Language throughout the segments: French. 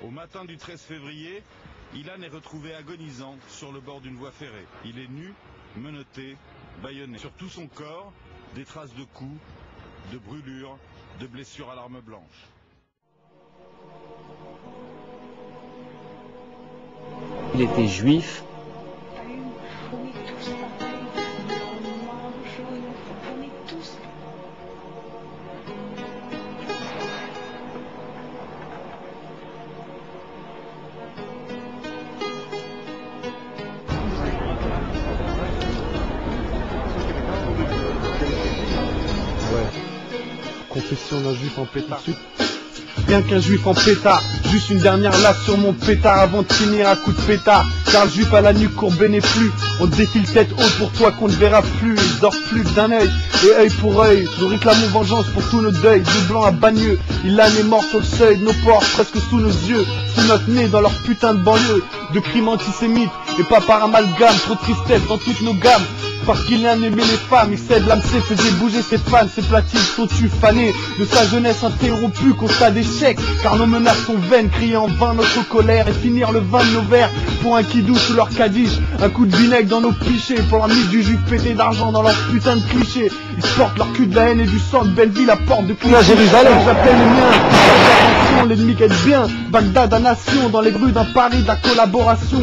Au matin du 13 février, Ilan est retrouvé agonisant sur le bord d'une voie ferrée. Il est nu, menotté, bâillonné. Sur tout son corps, des traces de coups, de brûlures, de blessures à l'arme blanche. Il était juif. Confession d'un juif en pétard. Bien qu'un juif en pétard, juste une dernière lave sur mon pétard avant de finir à coup de pétard. Car le juif à la nuque courbée n'est plus. On défile tête haute pour toi qu'on ne verra plus. Il dort plus d'un œil et œil pour œil. Nous réclamons vengeance pour tous nos deuils. De blanc à Bagneux, Ilan est mort sur le seuil de nos portes, presque sous nos yeux, sous notre nez dans leur putain de banlieue. De crimes antisémites et pas par amalgame. Trop de tristesse dans toutes nos gammes. Parce qu'il aimait les femmes, il cède l'âme, faisait bouger ses fans, ses platines sont-tu fanés de sa jeunesse interrompue, constat d'échec, car nos menaces sont vaines, crier en vain notre colère et finir le vin de nos verres pour un kidou sous leur cadiche, un coup de vinaigre dans nos pichets, pour leur mise du juif pété d'argent dans leur putain de clichés. Ils portent leur cul de la haine et du sang de Belleville à porte de Clichy. Jérusalem, j'appelle les miens, attention, l'ennemi qu'elle bien, Bagdad à nation, dans les rues d'un Paris de la collaboration,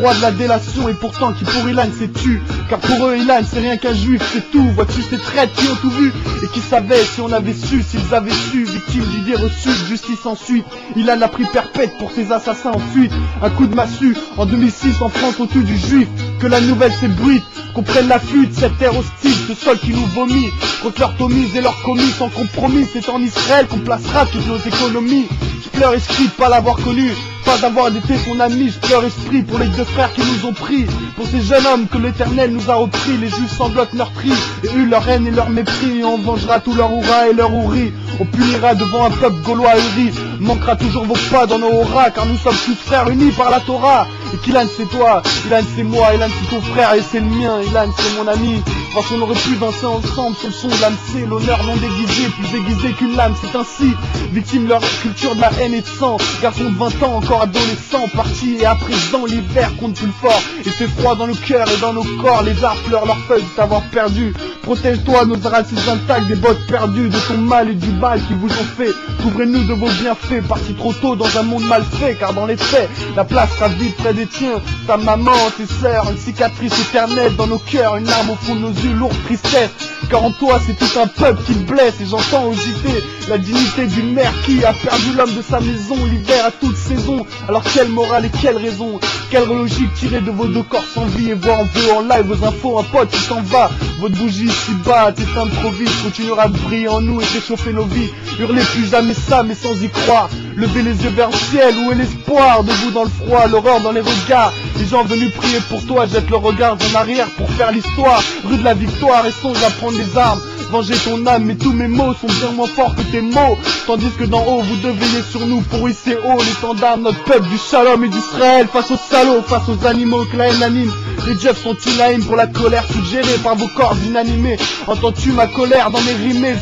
roi de la délation, et pourtant qui pour Ilan s'est tu, car pour eux Ilan c'est rien qu'un juif, c'est tout. Vois-tu ces traîtres qui ont tout vu et qui savaient si on avait su, s'ils avaient su, victime d'idées reçues, de justice en suite. Ilan a pris perpète pour ses assassins en fuite. Un coup de massue en 2006 en France au tue du juif. Que la nouvelle s'ébruite, qu'on prenne la fuite, cette terre hostile, ce sol qui nous vomit. Contre leur tomise et leur commis sans compromis, c'est en Israël qu'on placera toutes nos économies. Je pleure esprit de pas l'avoir connu, pas d'avoir été son ami, je pleure esprit pour les deux frères qui nous ont pris, pour ces jeunes hommes que l'Éternel nous a repris, les juifs sanglotent meurtris, et eut leur haine et leur mépris, et on vengera tout leur hurrah et leur houris, on punira devant un peuple gaulois ahuri, manquera toujours vos pas dans nos auras, car nous sommes tous frères unis par la Torah, et qu'Ilan c'est toi, Ilan c'est moi, Ilan c'est ton frère et c'est le mien, Ilan c'est mon ami, parce qu'on aurait pu danser ensemble sur le son de l'âme, l'honneur non déguisé, plus déguisé qu'une lame, c'est ainsi, victime de leur culture de la haine et de sang, garçon de 20 ans, encore adolescent, parti et à présent l'hiver compte plus fort, et fait froid dans nos cœurs et dans nos corps, les arbres pleurent leurs feuilles de t'avoir perdu, protège-toi nos races intactes des bottes perdues, de ton mal et du mal qui vous ont fait, couvrez-nous de vos bienfaits, partis trop tôt dans un monde mal fait, car dans les faits, la place sera vide près des tiens, ta maman, tes sœurs, une cicatrice éternelle dans nos cœurs, une larme au fond de nos yeux, lourde tristesse, car en toi c'est tout un peuple qui te blesse, et j'entends au JT la dignité d'une mère qui a perdu l'homme de sa maison, l'hiver à toute saison, alors quelle morale et quelle raison, quelle logique tirée de vos deux corps sans vie, et voir en vous en live vos infos, un pote qui s'en va, votre bougie si bas, t'éteindre trop vite, continuera de briller en nous et réchauffer nos vies, hurlez plus jamais ça mais sans y croire, levez les yeux vers le ciel, où est l'espoir, debout dans le froid, l'horreur dans les regards, les gens venus prier pour toi, jettent leur regard en arrière pour faire l'histoire, rue de la victoire et songe à prendre les armes, venger ton âme, mais tous mes mots sont bien moins forts que tes mots, tandis que d'en haut vous devez sur nous pour hisser haut l'étendard de notre peuple du shalom et d'Israël, face aux salauds, face aux animaux que la haine anime, les jeffs sont unanimes pour la colère suggérée par vos corps inanimés, entends-tu ma colère dans mes rimés, le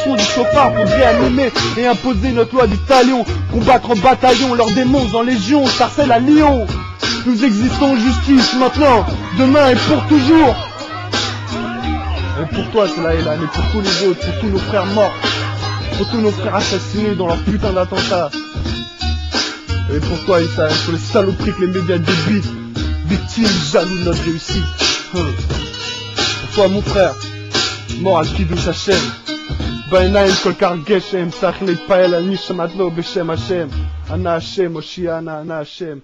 son du chauffard pour réanimer et imposer notre loi du talion, combattre en bataillon leurs démons en légion, sarcelle à Lyon, nous existons en justice maintenant, demain et pour toujours. Et pour toi c'est la Ilan, et pour tous les autres, pour tous nos frères morts, pour tous nos frères assassinés dans leur putain d'attentat. Et pour toi Issa, pour les saloperies que les médias débitent, victimes jaloux de notre réussite. Pour toi mon frère, mort al kiddush Hashem, בעיניים כל כך גשם, צריך להתפעל על מי שמדלו בשם השם, ענה השם, הושיענה, ענה השם.